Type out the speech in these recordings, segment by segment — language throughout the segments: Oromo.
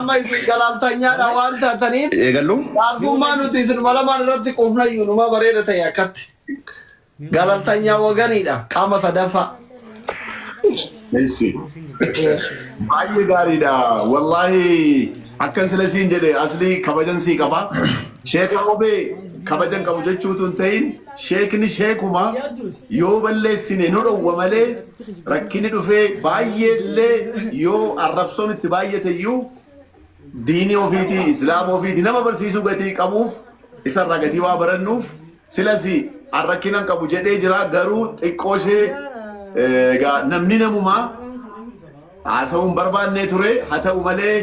ما يقال تانيا روان تاني قالوا عارفوا ما نتيجة ولا ما نرتي قفنا يونو ما بريدة تيا كت قال تانيا وغني ده قامة تدفع ماشي باي غاريدا والله أكن سلسين جدي أصلي كبجن سي كبا شيخ أبوبي كبجن كبجن شوتون تين شيخني شيخوما يو بلّي سنينورو ومالي ركيني دفع باي اللي يو الربصون التباية تيو ديني وفيتي إسلام وفيتي نما برسيسو غتي كموف إسر رغتي وابرنوف سلسي الركينان كبجن جرا غرو تقوشي namni namuma haasawuun barbaanne ture haa ta'u malee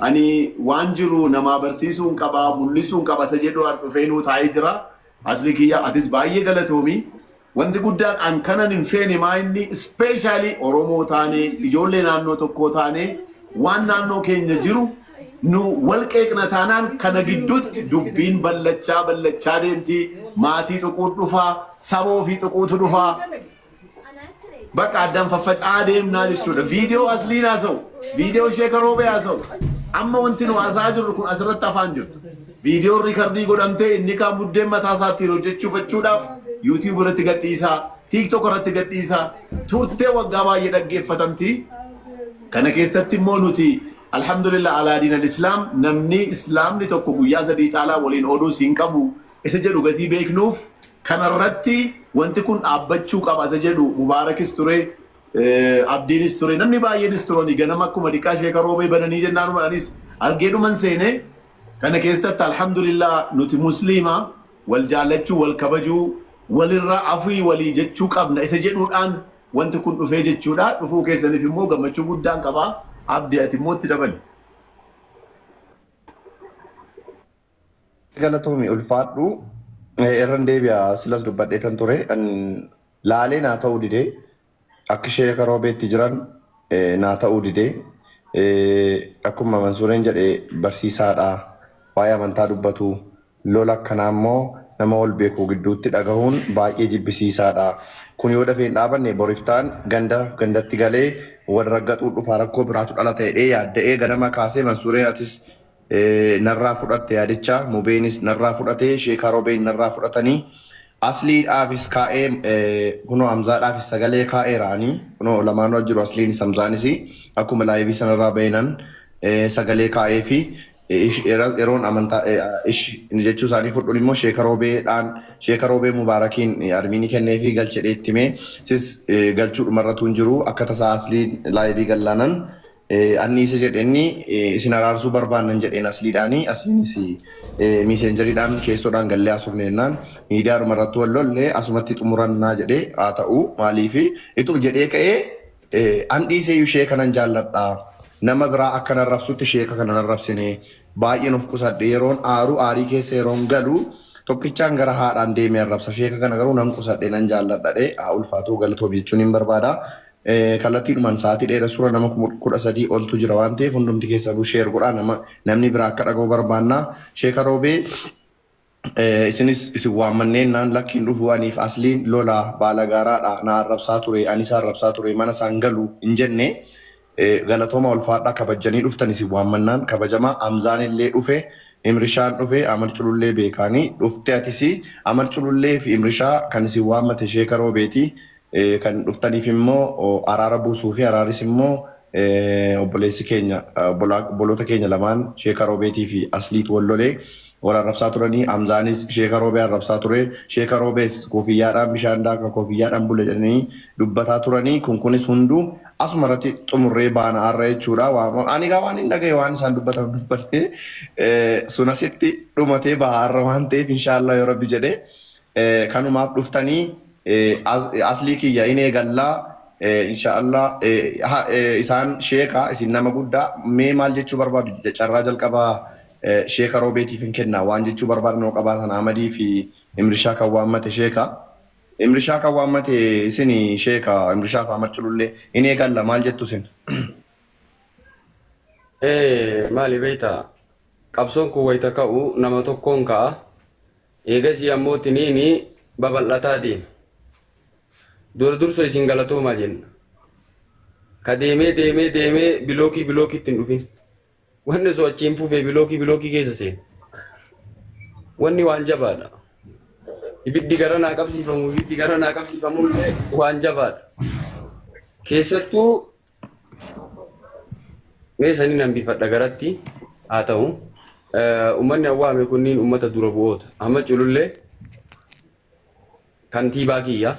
ani waan jiru nama barsiisuun qaba mul'isuun qaba isa jedhu an dhufeenuu taa'ee jira asli kiyya atis baay'ee galatoomi wanti guddaan an kanan hin feene maa inni ispeeshaalii oromoo taane ijoollee naannoo tokkoo taane waan naannoo keenya jiru nu wal qeeqna taanaan kana gidduutti dubbiin ballachaa deemti maatii tuquutu dhufaa saba ofii tuquutu dhufaa بقى عدم ففتش عادم نادي فيديو أصلي ناسو فيديو شيكرو بياسو أما وانتنو أساجر ركون أسرت تفانجر فيديو ريكاردي قدامته إنك مدة متاساتي روجت شوف تشودا يوتيوب رتقت إيسا تيك توك رتقت إيسا تورته وقابا يدقى فتنتي كان كيستي مونوتي الحمد لله على دين الإسلام نمني إسلام نتوكو يازا دي تعالى ولين أودو سينكابو إسجل وقتي بيكنوف كان الرتي وانت كن أبتشوك أبازجدو مبارك استوري abdiin isture namni baay'een isturooni ganama akkuma dhiqaa sheeka roobee bananii jennaan anis argeedhuman seene kana keessatti alhamdulillah nuti musliima wal jaallachuu wal kabajuu walirra afii walii jechuu qabna isa jedhuudhaan wanti kun dhufee jechuudha dhufuu keessaniif immoo gammachuu guddaan qaba abdii ati immoo itti dabali. Galatoomi ulfaadhu irran deebi'a silas dubbadheetan ture laalee naa ta'uu didee akka sheeka roobeetti jiran naa ta'uu didee akkuma Mansuureen jedhee barsiisaadha waa'ee amantaa dubbatu lola akkanaa immoo nama wal beekuu gidduutti dhagahuun baay'ee jibbisiisaadha. Kun yoo dafeen dhaabanne boriftaan gandatti galee warra raggaxuu dhufaa rakkoo biraatu dhala ta'ee yaadda'ee ganama kaasee Mansuureen atis narraa fudhatte yaadicha mubeenis narraa fudhatee sheeka roobeen narraa fudhatanii asliidhaafis kaa'ee kunoo hamzaadhaafis sagalee kaa'eeraanii kunoo lamaanuu jiru asliinis hamzaanis akkuma laayivii sanarraa bahinan sagalee kaa'ee fi yeroon amantaa jechuu isaanii fudhuun immoo sheeka roobee mubaarakiin armiini kennee fi galchedhee ittimee sis galchuu dhumarratu hin jiru akka tasaa asliin laayivii gallaanan anni isa jedheenni isin araarsuu barbaannan jedheen asliidhaanii asliinis miiseenjeriidhaan keessoodhaan gallee asufneennaan miidiyaa dhumarratti wallollee asumatti xumurannaa jedhee haa ta'u maaliifi ituu jedhee ka'ee an dhiiseeyyuu sheeka nan jaalladha nama biraa akka narrabsutti sheeka kana narrabsine baay'een of qusadhe yeroon aarii keessa yeroon galu tokkichaan gara haadhaan deemee arrabsa sheeka kana garuu nan qusadhe nan jaalladhadhe haa ulfaatuu galatoomi jechuun hin barbaada. Kallattiidhumaan sa'aatii dheeraa suura nama 13 oltu jira waan ta'eef hundumti keessa sheer godhaa namni biraa akka dhaga'u barbaanna sheeka roobee isinis isin waammanneen naan lakkiin dhufuu aniif asliin lola baala gaaraadha na arrabsaa ture anis arrabsaa ture mana isaan galu hin jenne galatooma ulfaadhaa kabajanii dhuftan isin waammannaan kabajamaa Hamzaan illee dhufe Imrishaan dhufe Amal Culullee beekaanii dhufte atis Amal Culullee fi Imrishaa kan isin waammate sheeka roobeeti. Kan dhuftaniif immoo araara buusuu fi araaris immoo obboleessi keenya obboloota keenya lamaan sheeka roobeetii fi asliit wallolee wal arrabsaa turanii Hamzaanis sheeka roobee arrabsaa ture sheeka roobees koofiyyaadhaan bishaan daaka koofiyyaadhaan bule jedhanii dubbataa turanii kunis hunduu asuma irratti xumurree baana arra jechuudha ani gaa waan hin dhagaye waan isaan dubbatan dubbatee sun asitti dhumatee baharra waan ta'eef inshaallah yoo rabbi jedhee kanumaaf dhuftanii asli kiyya in eegallaa inshaallah isaan sheeka isin nama guddaa mee maal jechuu barbaadu carraa jalqabaa sheeka roobeetiif hin kennaa waan jechuu barbaadan yoo qabaatan Amadii fi Imrishaa kan waammate sheeka Imrishaa kan waammate isin sheeka Imrishaa fi Amal Culullee in eegalla maal jettu isin? Maali beektaa qabsoon kun wayita ka'u nama tokkoon ka'a eegasii ammoo tiniini babal'ataa deema. Durso isin galatoomaa jenna. Ka deemee bilookii ittiin dhufin. wanni so achiin fuufee bilookii keessa seen wanni waan jabaadha. Ibiddi gara naa qabsiifamu illee waan jabaadha. Keessattuu mee sanii nan bifadha garatti haa ta'u uummanni awwaame kunniin uummata dura bu'oota. Ahmad Culullee kantiibaa kiyya.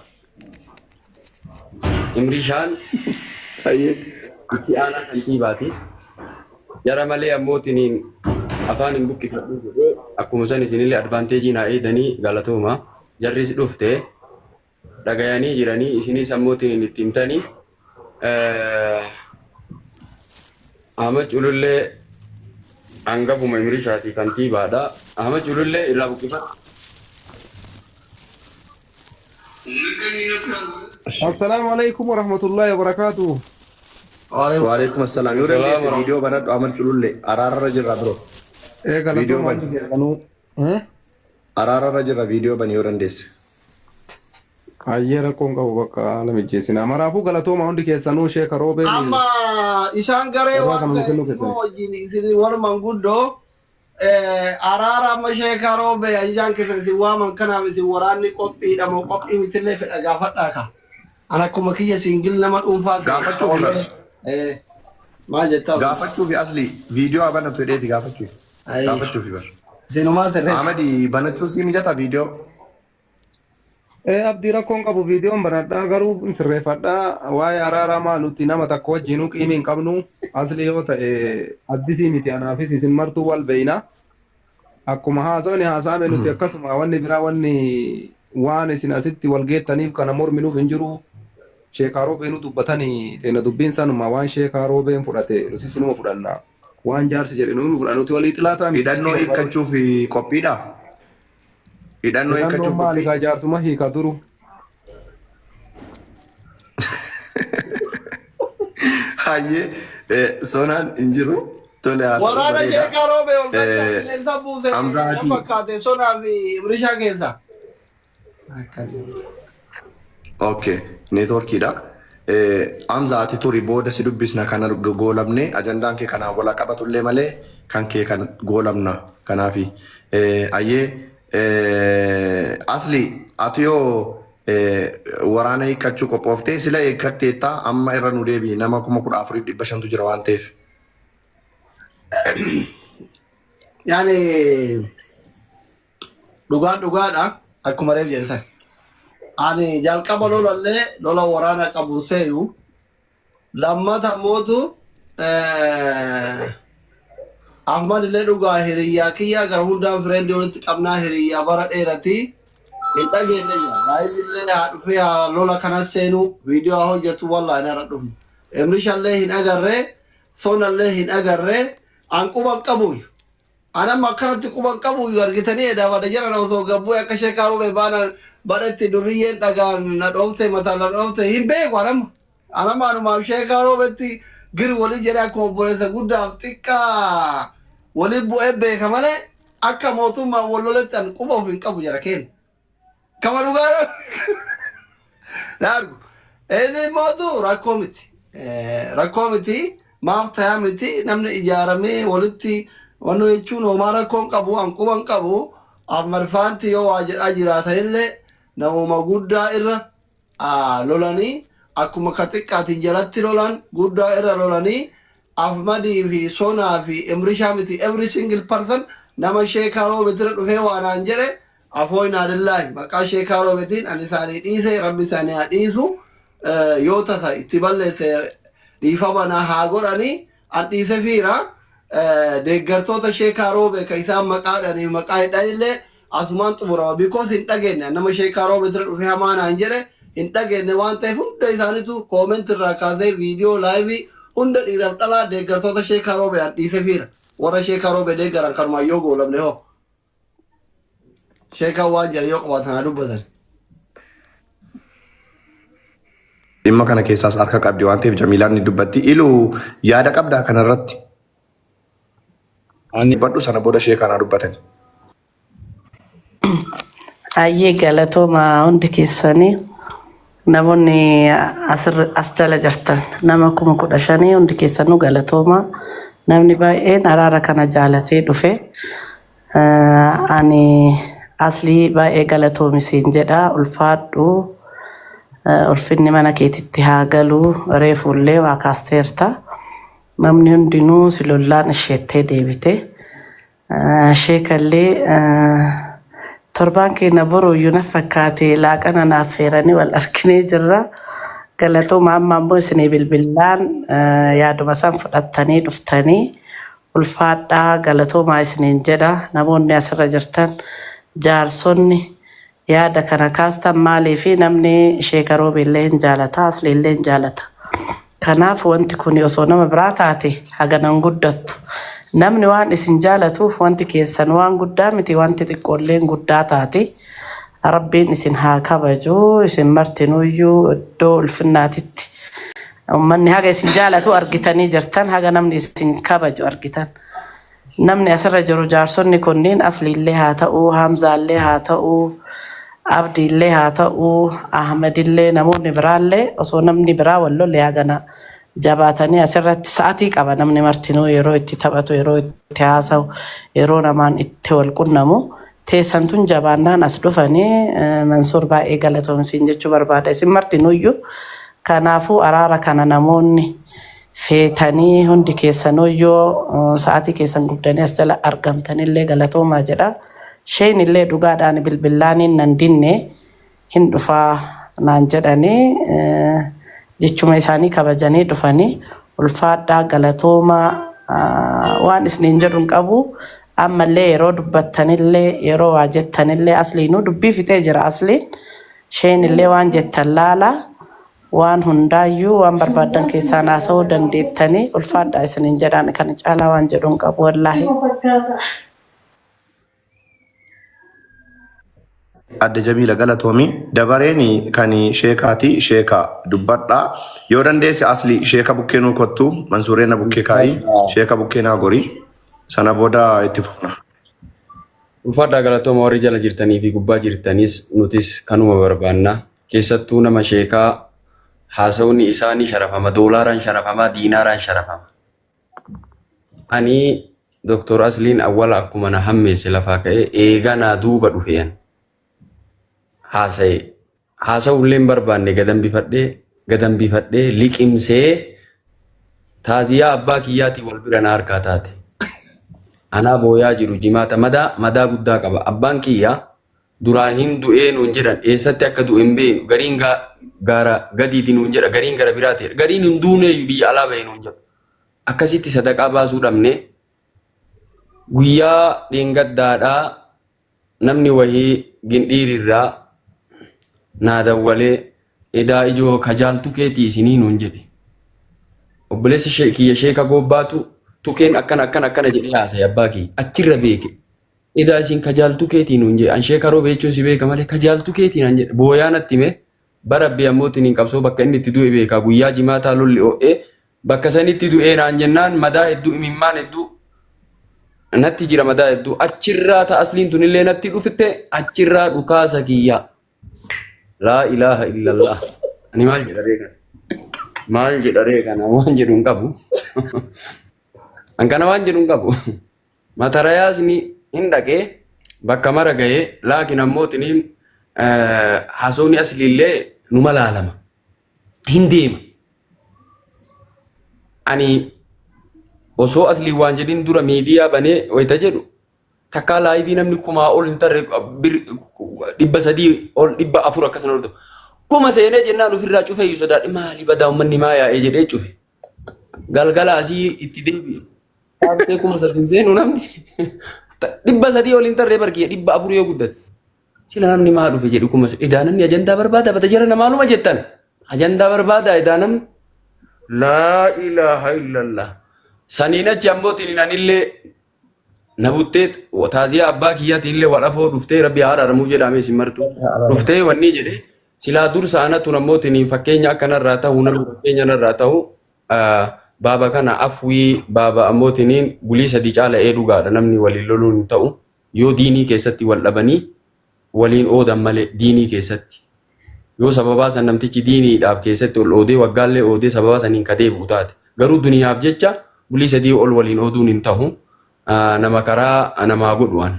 Imrishaan itti aanaa kantiibaati. Jara malee ammootiin afaan hin buqqifadhu jedhee akkuma san isinillee advaanteejii naa eedanii galatooma. Jarris dhufte dhagayanii jiranii isinis ammootiin itti himtanii. Ahmad Culullee hangafuma Imrishaati kantiibaadha. Ahmad Culullee irraa buqqifadhu. السلام عليكم ورحمة الله وبركاته. وعليكم السلام. يورن ديس فيديو بنا عمل كلولي أرار رجل رادرو. فيديو بنا. أرار رجل فيديو بنا يورن ديس. أيها كونغا وبكا لم يجلسنا. مرافو قالتو ما عندك يسانو شيء كروبي. أما إسان كره وانتي ورمان غودو أرارا مشي كروبي أجان كترتي وامن كنا بتي وراني كوبي دمو كوبي مثله في الأجافات لك. أنا كم كي سينجل نمط أنفاق. قافت شوفي. ما جتا. قافت شوفي أصلي فيديو أبنا تودي قافت شوفي. قافت شوفي بس. زينو ما ترى. أحمدي بنا تشوفي مجتا فيديو. أبدي ركون كابو فيديو بردا غرو سرفدا واي أرارا ما نوتينا ما تكو جنوك إيمين كابنو أصلي هو أبدي سيمتي أنا في سيزن مرتو والبينا. أكو مهاسوني هاسامي نوتي أكسم أواني برا واني سناسيتي والجيت تانيف كان مور منو فنجرو. شيكارو بينو دبتاني تينا دبين سانو ما وان شيكارو بين فراتي لسيسنو مفرنا وان جار سجرينو مفرانو تولي تلاتا إدانو إكتشو في كوبيدا إدانو إكتشو مالي كجار سما هي كدرو هاي سونان إنجرو تولي ورانا شيكارو بين لنسا بوزة فكاتي سونان في مريشا كيدا اوكي نيتوركي دا امزاتي توري بودا سي دبسنا كان غولمني اجندان كي كان ولا قبطو لي مالي كان كي كان غولمنا كان في اي اصلي اتيو ورانا يكچو كوبوفتي سلا يكتيتا اما يرنو ديبي نما كوما كود افريد بشنتو جروانتيف يعني دوغا اكو مريف جلسه ani jalqaba lolallee lola waraana qabu seeyu lammata mootu Ahmad illee dhugaa hiriyyaa kiyyaa gara hundaan fireendii walitti qabnaa hiriyyaa bara dheerati hin dhageenye jira laayillee haa dhufee haa lola kanas seenu viidiyoo haa hojjetu wallaahi nara dhufne Imrishallee hin agarree sonallee hin agarree an quban qabuyu anam akkanatti quban qabuyu argitanii edabada jiran osoo gabbuu akka sheekaaruu beebaanan badatti durriyyeen dhagaan na dhoofte mataa na dhoofte hin beeku anama anumaaf sheekaaroo betti giri wali jedhe akkuma obboleessa guddaaf xiqqaa wali bu'ee beeka malee akka mootummaa walloletti an quba of hin qabu jara kenna kama dhugaa naargu inni mootu rakkoo miti maaf tayaa miti namni ijaaramee walitti wannu jechuun homaa rakkoon qabu an quban qabu ammarfaanti yoo waa jedhaa jiraata illee namuma guddaa irra lolanii akkuma ka xiqqaatiin jalatti lolan guddaa irra lolanii Ahmadii fi Sonaa fi Imrishaa miti every single person nama Sheekaa Roobeetira dhufee waanaan jedhe afooyinaa lillaahi maqaa Sheekaa Roobeetiin ani isaanii dhiise rabbi isaanii haa dhiisu yoo tasa itti balleesse dhiifamanaa haa godhanii an dhiise fiira deeggartoota Sheekaa Roobee ka isaan maqaadhanii maqaa hidhanillee asumaan xumurama because hin dhageenye nama Sheekaa Roobeetira dhufee hamaanaan jedhe hin dhageenye waan ta'eef hunda isaaniitu kooment irraa kaasee viidiyoo laayivii hunda dhiiraaf dhalaa deeggartoota Sheekaa Roobee an dhiise fiira warra Sheekaa Roobee deeggaran kanumaan yoo goolabne hoo Sheekaa waan jedhe yoo qabaatan haa dubbatan. dhimma kana keessaas harka qabdi waan ta'eef Jamiilaan ni dubbatti iluu yaada qabdaa kanarratti badhu sana booda Sheekaan haa dubbatan. Ayyee galatooma hundi keessanii namoonni as jala jirtan nama 15,000 hundi keessanuu galatooma namni baay'een araara kana jaalatee dhufe. Ani aslii baay'ee galatoomisin jedha ulfaadhu. Ulfinni mana keetitti haa galu reefullee waa kaasteerta. Namni hundinuu si lollaan isheettee deebite. Sheekallee torbaan keenya boruuyyuu na fakkaate laaqana naaf feeranii wal arginee jirra. Galatooma amma ammoo isinii bilbilaan yaaduma san fudhattanii dhuftanii ulfaadhaa galatoomaa isiniin jedha. Namoonni asirra jirtan jaarsonni yaada kana kaastan maaliifi namni Sheek Roobii illee hin jaalata Aslii illee hin jaalata. Kanaaf wanti kun osoo nama biraa taate haganan guddattu. Namni waan isin jaalatuuf wanti keessan waan guddaa miti wanti xiqqoolleen guddaa taate. Rabbiin isin haa kabaju isin martinuyyuu iddoo ulfinnaatitti. Ummanni haga isin jaalatu argitanii jirtan haga namni isin kabaju argitan. Namni asirra jiru jaarsonni kunniin Asliillee haa ta'uu, Hamzaallee haa ta'uu, Abdiillee haa ta'uu, Ahmedillee namoonni biraallee osoo namni biraa wallolle hagana jabaatanii asirratti sa'atii qaba namni martinuu yeroo itti taphatu, yeroo itti haasa'u, yeroo namaan itti wal qunnamu. Teessantun jabaannaan as dhufanii Mansuur baay'ee galatoomsiin jechuu barbaada. Isin martinuyyuu kanaafuu araara kana namoonni feetanii hundi keessanuyyoo sa'atii keessan gubdanii as jala argamtanillee galatoomaa jedha. Sheen illee dhugaadhaan bilbilaaniin nan dinne hin dhufaa naan jedhanii jechuma isaanii kabajanii dhufanii ulfaadhaa galatoomaa waan isiniin jedhuun qabu. Ammallee yeroo dubbattanillee yeroo waa jettanillee Asliinuu dubbii fitee jira Asliin. Sheen illee waan jettan laala waan hundaayyuu waan barbaadan keessaa haasa'uu dandeettanii ulfaadhaa isiniin jedhaan kan caalaa waan jedhuun qabu wallaahi. Adda Jamiila galatoomi dabareen kan sheekaati sheeka dubbadhaa yoo dandeesse Aslii sheeka bukkeenuu kottu Mansuureena bukkee kaayii sheeka bukkeenaa gorii. Sana booda itti fufna. Ulfaadhaa galatooma warri jala jirtanii fi gubbaa jirtanis nutis kanuma barbaanna. Keessattuu nama sheekaa haasawni isaanii sharafama. Doolaaraan sharafama, diinaaraan sharafama. Ani Dr. Asliin awwala akkuma na hammeesse lafaa ka'ee eeganaa duuba dhufeyan. Haasa'e. Haasawulleen barbaanne gadan bifadhee liqimsee taaziyaa abbaa kiyyaatii wal bira na harkaa taate. Anaa booyaa jiru jimaata madaa guddaa qaba. Abbaan kiyyaa duraan hin du'ee nuun jedhan eessatti akka du'e hin beenu gariin gaara gadiitiin nuun jedha gariin gara biraati gariin hin duuneeyyuu biyya alaa bahee nuun jedha. Akkasitti sadaqaa baasuu dhabne guyyaa dheengaddaadhaa namni wahii gindhiirirraa naa dawwalee edaa ijoo kajaaltu keetii isinii nuun jedhe. Obboleessi kiyya sheeka gobbaatu tukeen akkana jedhee haasa'e abbaa kiyya achirra beeke. Edaa isin kajaaltu keetii nuun jedhe an Sheek Roobii jechuun si beeka malee kajaaltu keetii naan jedhe booyaa natti hime barabbii ammootiin hin qabsoo bakka inni itti du'e beeka guyyaa jimaataa lolli ho'ee bakka sanitti du'ee naan jennaan madaa hedduu imimmaan hedduu natti jira madaa hedduu achirraa ta'a Asliin tunillee natti dhufte achirraa dhukaasa kiyya. Laa ilaaha illallah. Ani maal jedha reekana waan jedhu hin qabu. Ankana waan jedhu hin qabu. Matarayaasni hin dhaqee bakka mara ga'ee laakiin ammootiin haasawni Asliillee numa laalama. Hin deema. Ani osoo Aslii waan jedhin dura miidiyaa banee wayita jedhu takkaa laayivii namni kumaa ol hin tarre 300 ol 400 akkasuma ol kuma seenee jennaan ofirraa cufee sodaadhe maali badaa uummanni maa yaa'ee jedhee cufe. Galgala asii itti deebi'e. Taatee kuma sadin seenu namni 300 ol hin tarre barkee 400 yoo guddate. Sila namni maa dhufe jedhu kuma edaa namni ajandaa barbaada bata jira namaaluma jettan ajandaa barbaada edaa namni laa ilaaha illallah. Saniin achi ammootiin anillee na buttee taaziyaa abbaa kiyyaatiin illee wadhafoo dhuftee rabbi haadhaadhamuu jedhamee isin martu dhuftee wanni jedhee silaa dursa anatu nammootiin fakkeenya akkanarraa ta'u namni fakkeenya narraa ta'u baaba kana afwii baaba ammootiin bulii sadii caala dhugaadha namni waliin loluun hin ta'u yoo diinii keessatti wal dhabanii waliin oodan malee diinii keessatti yoo sababaa san namtichi diiniidhaaf keessatti ol oodee waggaallee oodee sababaa saniin ka deebi'u taate garuu duniyaaf jecha bulii sadii ol waliin oduun hin ta'u nama karaa namaa godhuwan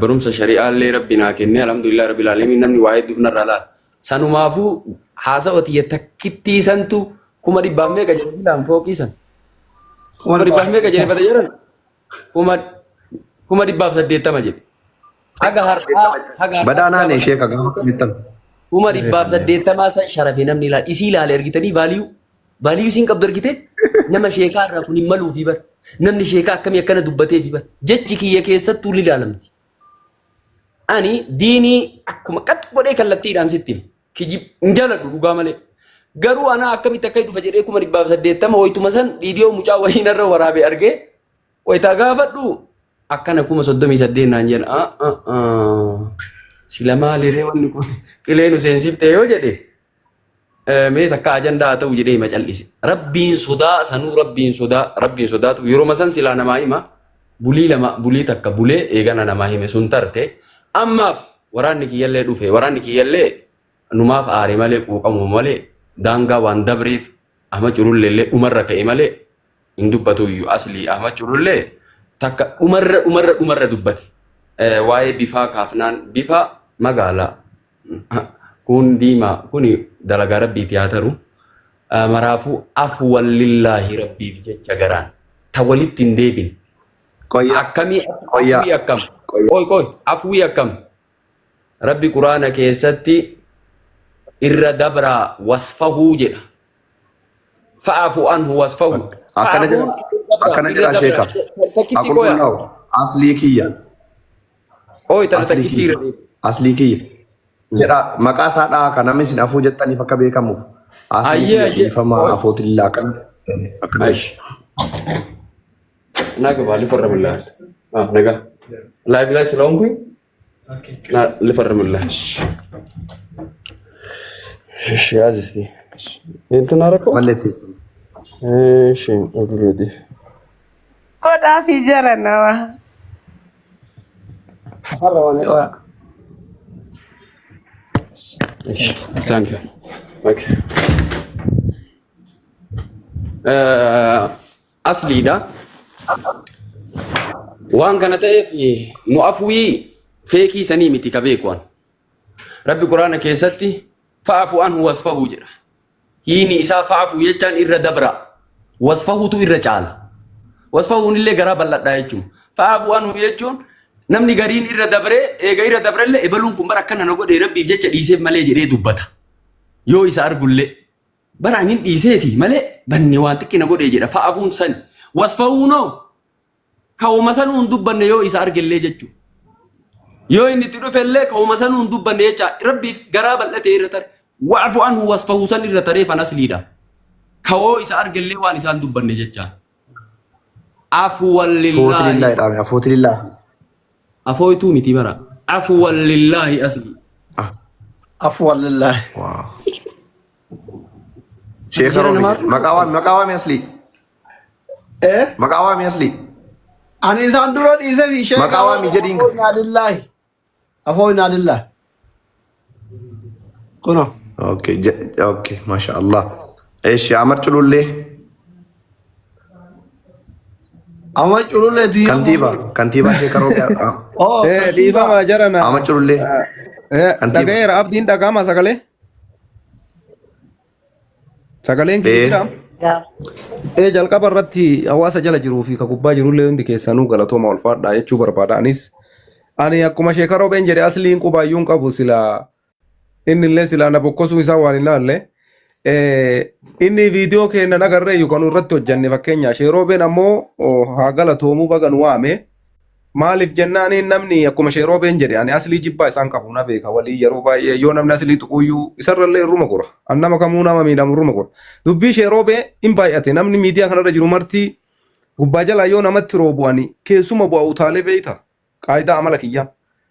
barumsa shari'aallee rabbi naa kenne alhamdulillah rabbil alamin namni waa hedduuf narraa laata sanumaafuu haasawati takkitti santu kuma dhibbaaf meeqa jedhe filaan fooqii san kuma dhibbaaf meeqa jedhe bada jedhan kuma dhibbaaf 80 jedhe haga har'aa Badaanaan ishee kagaa kamittan. kuma dhibbaaf 80 san sharafee namni ilaale isii ilaale argitanii valiyuu isiin qabdu argite nama sheekaa irraa kun hin maluufi bar namni sheekaa akkamii akkana dubbateefi bar jechi kiyya keessattuu ilaalamti. Ani diinii akkuma qat godhee kallattiidhaan sitti kijib hin jaaladhu dhugaa malee. Garuu ana akkamitti akka dhufa jedhee kuma dhibbaaf 80 wayituma san viidiyoo mucaa wayiin irra waraabee argee wayitaa gaafadhu akkana kuma 38 naan jedhan sila maaliree wanni kun qileen seensiftee yoo jedhe mee takka ajandaa ta'u jedhee hima callise. Rabbiin sodaa sanuu rabbiin sodaatu yeroo masan silaa namaa hima bulii takka bulee eegana namaa hime sun tarte ammaaf waraanni kiyyallee dhufe waraanni kiyyallee numaaf aare malee quuqamu malee daangaa waan dabreef Ahmad Culullee dhumarra ka'e malee hin dubbatu iyyuu aslii Ahmad Culullee takka dhumarra dubbate waa'ee bifaa kaafnaan bifa magaalaa kun diimaa kun dalagaa rabbiiti haa ta'u maraafuu afwan lillaahi rabbiif jecha garaan ta walitti hin deebin akkamii afwii akkam rabbi quraana keessatti irra dabraa wasfahuu jedha fa'afu anhu wasfahu akkana jedha sheeka aqulqullaahu aslii kiyya aslii kiyya jedha maqaa isaa dhaa kan namni isin afuu jettaniif akka beekamuuf aslii kiyya dhiifama afootillee akkana naga bali farramillah naga live salon kui na li farramillah shiazisti entu narako malletti shin already Koda fi jara nawa. Harrawani oya. Thank you. Okay. Aslida waan kana ta'eef nu afwii feekii sanii miti ka beekuwan rabbi quraana keessatti fa'afu anhu wasfahu jedha hiini isaa fa'afu jechaan irra dabra wasfahutu irra caala wasfahuun illee garaa bal'adhaa jechuun fa'afu anhu jechuun namni gariin irra dabree eega irra dabrellee ebaluun kun bara akkana na godhee rabbiif jecha dhiiseef malee jedhee dubbata yoo isa argullee bara anin dhiiseefi malee banne waan xiqqi na godhee jedha fa'afuun san wasfahuunoo kawuma sanuun dubbanne yoo isa argellee jechuudha. Yoo inni itti dhufellee kawuma sanuun dubbanne jecha rabbiif garaa bal'atee irra tare wa'afu anhu wasfahu san irra taree fan asliidha. Kawoo isa argellee waan isaan dubbanne jecha. Afwan lillahi. Afooti lillahi. Afooituu miti bara. Afwan lillahi asli. Afwan lillahi. Sheekha maqaawami asli. Maqaawami asli. Ani isaan dura dhiisee fi sheekha Maqaawami jedhiin. Afooyinaa lillahi. Kuno. Okay, masha Allah. Eeshi Ahmad Culullee. Ahmad Culullee di. Kantiibaa Sheekha Roobee. Oh, dhiifama jarana. Ahmad Culullee. Dhagayeera abdiin dhagahama sagalee. Sagaleen kiyya. Jalqaba irratti hawaasa jala jiruu fi ka gubbaa jirullee hundi keessanuu galatooma ulfaadha jechuu barbaada. Ani akkuma Sheekha Roobeen jedhe asliin qubaayyuun qabu sila inni illee sila na bokkosuu isaa waan hin laalle. Inni viidiyoo keenya nagarree yookaan irratti hojjanne fakkeenya Sheekha Roobeen ammoo haa galatoomuu bagan waame. Maaliif jennaan namni akkuma Sheekha Roobeen jedhe ani aslii jibbaa isaan qabu na beeka walii yeroo baay'ee yoo namni aslii tuquyyuu isarrallee irruma gora. Annama kamuu nama miidhamu irruma gora. Dubbii Sheekha Roobee hin baay'ate namni miidiyaa kanarra jiru marti gubbaa jalaa yoo namatti roobu'ani keessuma bu'aa utaalee beeyta. Qaayidaa amala kiyya.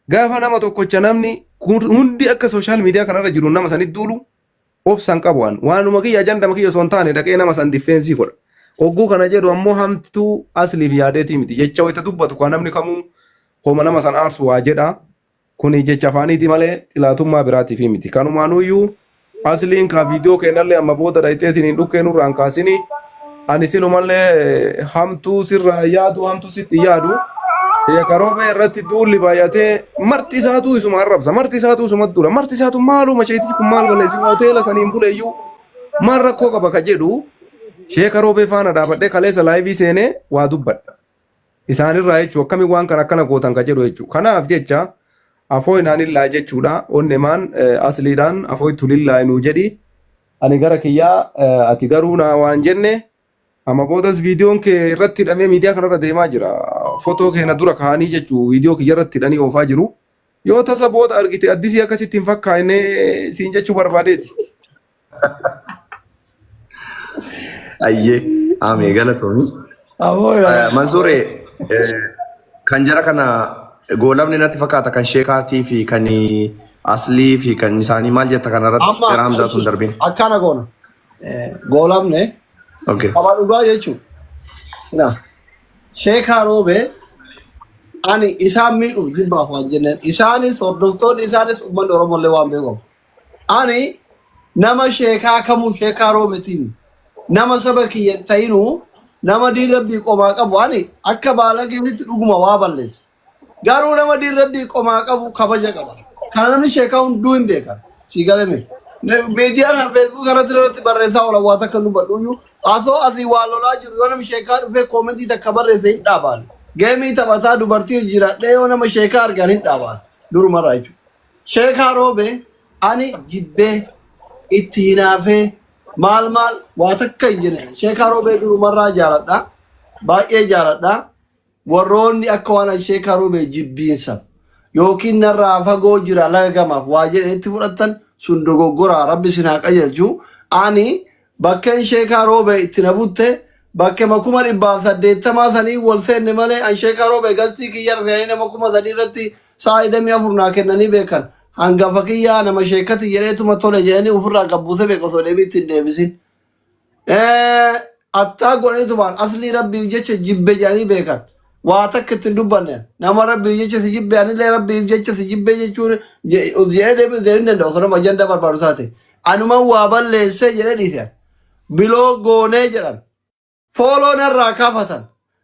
Gaafa nama tokkocha namni hundi akka sooshaal miidiyaa kanarra jiru nama sanit duulu obsan qabu'an waanuma kiyya ajandama kiyya osoo hin taane dhaqee nama san diffeensii godha. Hogguu kana jedhu ammoo hamtuu asliif yaadeetii miti jecha wayita dubbatu kan namni kamuu homa nama san aarsu waa jedha kuni jecha afaaniiti malee xilaatummaa biraatiif miti kanumaanuyyuu asliin ka viidiyoo kennallee amma booda dhayxeetiin hin dhukkee nurraan kaasini ani sinumallee hamtuu sirraa yaadu hamtuu sitti yaadu karoobee irratti duulli baay'atee marti isaatu isuma arrabsa marti isaatu isuma dura marti isaatu maaluma sheetii kun maal balleessi hoteela saniin buleeyyuu maal rakkoo qaba ka jedhu sheeka roobee faana dhaabadhee kaleessa laayivii seenee waa dubbadha isaanirraa jechuu akkami waan kana akkana gootan ka jedhu jechuu kanaaf jecha afoo inaanillaa jechuudha onnemaan asliidhaan afoo tulillaa inuu jedhi ani gara kiyyaa ati garuu naa waan jenne amma boodas viidiyoon kee irratti hidhamee miidiyaa kanarra deemaa jira. Footoo keenya dura kaa'anii jechuu viidiyoo kiyya irratti hidhanii oofaa jiru. Yoo tasa booda argite addisii akkasitti hin fakkaanne siin jechuu barbaadeeti. Ayyee amee galatoomii. Mansuuree kan jara kana goolamni natti fakkaata kan sheekaatii fi kan aslii fi kan isaanii maal jetta kanarratti Ramzaa sun darbiin. Akkana goona. Goolamne. Qabaa dhugaa jechuudha. Sheekaa roobee ani isaan miidhuuf jibbaaf waan jenneen isaanis hordoftoonni isaanis uummanni Oromollee waan beekamu. Ani nama sheekaa kamuu sheekaa roobetiin nama saba kiyya ta'inuu nama diirrabbii qomaa qabu ani akka baala geessitti dhuguma waa balleessa. Garuu nama diirrabbii qomaa qabu kabaja qaba. Kana namni sheekaa hunduu hin beekan. Si galame. Meediyaan kan Facebook irratti irratti barreessaa oolan waa takka dubbadhuyyuu asoo asii waa lolaa jiru yoo nama sheekaa dhufee koomentii takka barreesse hin dhaabaan. Geemii taphataa dubartii jiraadhee yoo nama sheekaa argan hin dhaabaan durumarraa jechuudha. Sheekaa roobee ani jibbee itti hinaafee maal waa takka hin jenne sheekaa roobee durumarraa jaaladha baay'ee jaaladha warroonni akka waan sheekaa roobee jibbiinsa yookiin narraa fagoo jira laga gamaaf waa jedhanitti fudhatan sun dogoggora rabbi sin haa qajeelchu ani bakkeen sheekaa roobee itti na butte bakke 1880 sanii wal seenne malee an sheekaa roobee galtii kiyyara seenanii nama 1000 irratti saayidamii afur naa kennanii beekan hangafa kiyyaa nama sheekati jedheetuma tole jedhanii ofirraa qabbuuse beeku osoo deebiitti hin deebisin. Attaa godheetumaan aslii rabbiif jecha jibbe jedhanii beekan. Waa takka ittiin dubbanne nama rabbiif jecha si jibbe anillee rabbiif jecha si jibbe jechuun jedhee deebisee hin danda'u osoo nama ajanda barbaadu taate. Anuma waa balleessee jedhee dhiise. Biloo goonee jedhan. Fooloo narraa kaafatan.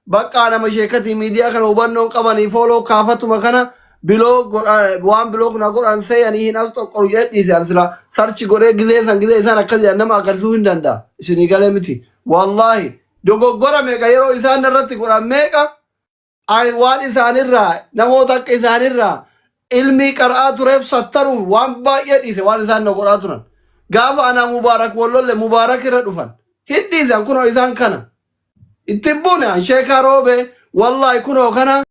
Bakka nama sheekati miidiyaa kana hubannoon qabanii fooloo kaafatuma kana biloo waan biloo kuna godhan seeyanii hin as tokkoru jedhee dhiise ansila sarchi godhee gizee isaan akkas jedhan nama agarsiisuu hin danda'a. Isinii galee miti. Wallaahi dogoggora meeqa yeroo isaan irratti godhan meeqa waan isaanirraa namoota akka isaanirraa ilmii qara'aa tureef sattaruuf waan baay'ee dhiise waan isaan na godhaa turan. Gaafa anaa mubaarak wallolle mubaarak irra dhufan hin dhiisan kunoo isaan kana. Ittiin buune sheekaa roobee wallaahi kunoo kana.